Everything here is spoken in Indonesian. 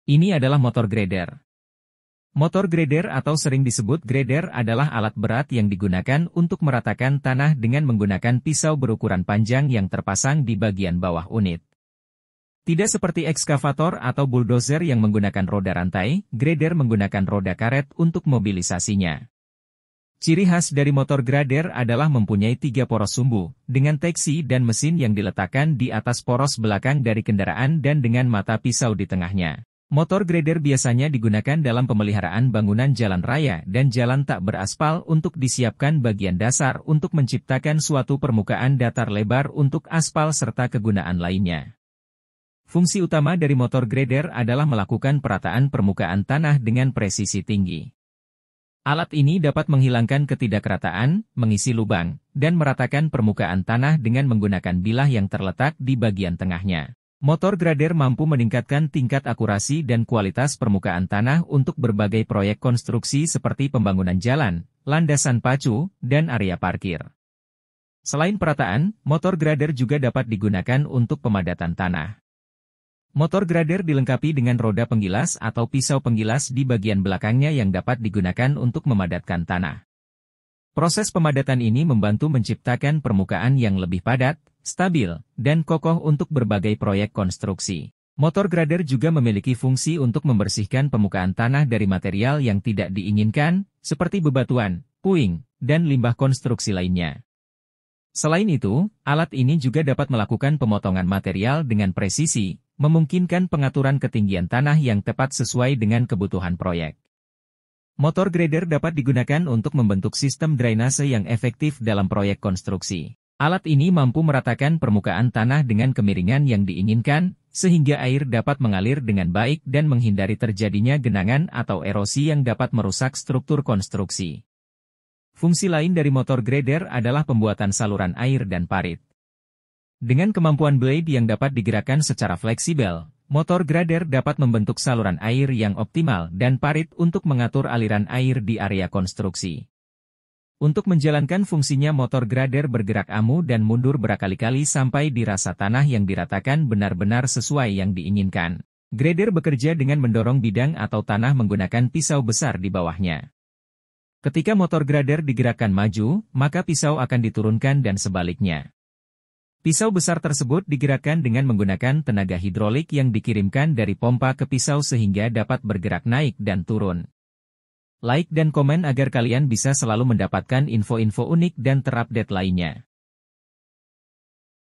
Ini adalah motor grader. Motor grader atau sering disebut grader adalah alat berat yang digunakan untuk meratakan tanah dengan menggunakan pisau berukuran panjang yang terpasang di bagian bawah unit. Tidak seperti ekskavator atau bulldozer yang menggunakan roda rantai, grader menggunakan roda karet untuk mobilisasinya. Ciri khas dari motor grader adalah mempunyai 3 poros sumbu, dengan teksi dan mesin yang diletakkan di atas poros belakang dari kendaraan dan dengan mata pisau di tengahnya. Motor grader biasanya digunakan dalam pemeliharaan bangunan jalan raya dan jalan tak beraspal untuk disiapkan bagian dasar untuk menciptakan suatu permukaan datar lebar untuk aspal serta kegunaan lainnya. Fungsi utama dari motor grader adalah melakukan perataan permukaan tanah dengan presisi tinggi. Alat ini dapat menghilangkan ketidakrataan, mengisi lubang, dan meratakan permukaan tanah dengan menggunakan bilah yang terletak di bagian tengahnya. Motor grader mampu meningkatkan tingkat akurasi dan kualitas permukaan tanah untuk berbagai proyek konstruksi seperti pembangunan jalan, landasan pacu, dan area parkir. Selain perataan, motor grader juga dapat digunakan untuk pemadatan tanah. Motor grader dilengkapi dengan roda penggilas atau pisau penggilas di bagian belakangnya yang dapat digunakan untuk memadatkan tanah. Proses pemadatan ini membantu menciptakan permukaan yang lebih padat, stabil, dan kokoh untuk berbagai proyek konstruksi. Motor grader juga memiliki fungsi untuk membersihkan permukaan tanah dari material yang tidak diinginkan, seperti bebatuan, puing, dan limbah konstruksi lainnya. Selain itu, alat ini juga dapat melakukan pemotongan material dengan presisi, memungkinkan pengaturan ketinggian tanah yang tepat sesuai dengan kebutuhan proyek. Motor grader dapat digunakan untuk membentuk sistem drainase yang efektif dalam proyek konstruksi. Alat ini mampu meratakan permukaan tanah dengan kemiringan yang diinginkan, sehingga air dapat mengalir dengan baik dan menghindari terjadinya genangan atau erosi yang dapat merusak struktur konstruksi. Fungsi lain dari motor grader adalah pembuatan saluran air dan parit. Dengan kemampuan blade yang dapat digerakkan secara fleksibel, motor grader dapat membentuk saluran air yang optimal dan parit untuk mengatur aliran air di area konstruksi. Untuk menjalankan fungsinya motor grader bergerak amu dan mundur berkali-kali sampai dirasa tanah yang diratakan benar-benar sesuai yang diinginkan. Grader bekerja dengan mendorong bidang atau tanah menggunakan pisau besar di bawahnya. Ketika motor grader digerakkan maju, maka pisau akan diturunkan dan sebaliknya. Pisau besar tersebut digerakkan dengan menggunakan tenaga hidrolik yang dikirimkan dari pompa ke pisau sehingga dapat bergerak naik dan turun. Like dan komen agar kalian bisa selalu mendapatkan info-info unik dan terupdate lainnya.